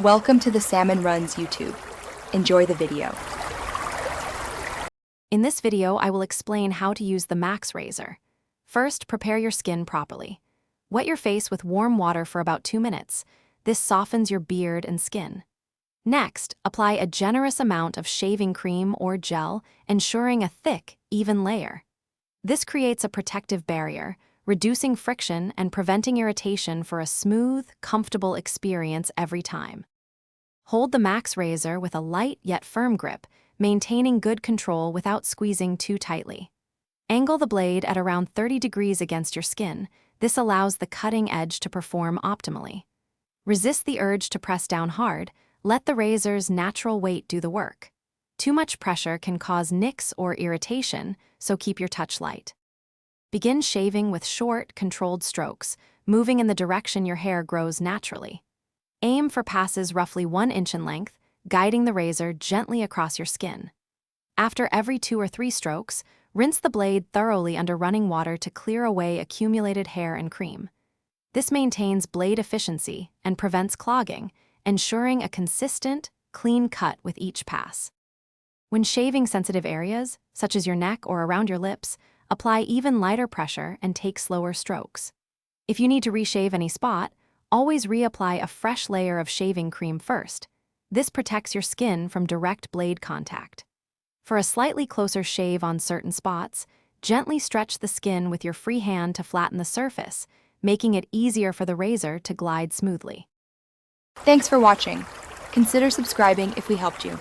Welcome to the Salmon Runs YouTube. Enjoy the video. In this video, I will explain how to use the Max Razor. First, prepare your skin properly. Wet your face with warm water for about 2 minutes. This softens your beard and skin. Next, apply a generous amount of shaving cream or gel, ensuring a thick, even layer. This creates a protective barrier, reducing friction and preventing irritation for a smooth, comfortable experience every time. Hold the Max Razor with a light yet firm grip, maintaining good control without squeezing too tightly. Angle the blade at around 30 degrees against your skin. This allows the cutting edge to perform optimally. Resist the urge to press down hard. Let the razor's natural weight do the work. Too much pressure can cause nicks or irritation, so keep your touch light. Begin shaving with short, controlled strokes, moving in the direction your hair grows naturally. Aim for passes roughly 1 inch in length, guiding the razor gently across your skin. After every 2 or 3 strokes, rinse the blade thoroughly under running water to clear away accumulated hair and cream. This maintains blade efficiency and prevents clogging, ensuring a consistent, clean cut with each pass. When shaving sensitive areas, such as your neck or around your lips, apply even lighter pressure and take slower strokes. If you need to reshave any spot, always reapply a fresh layer of shaving cream first. This protects your skin from direct blade contact. For a slightly closer shave on certain spots, gently stretch the skin with your free hand to flatten the surface, making it easier for the razor to glide smoothly. Thanks for watching. Consider subscribing if we helped you.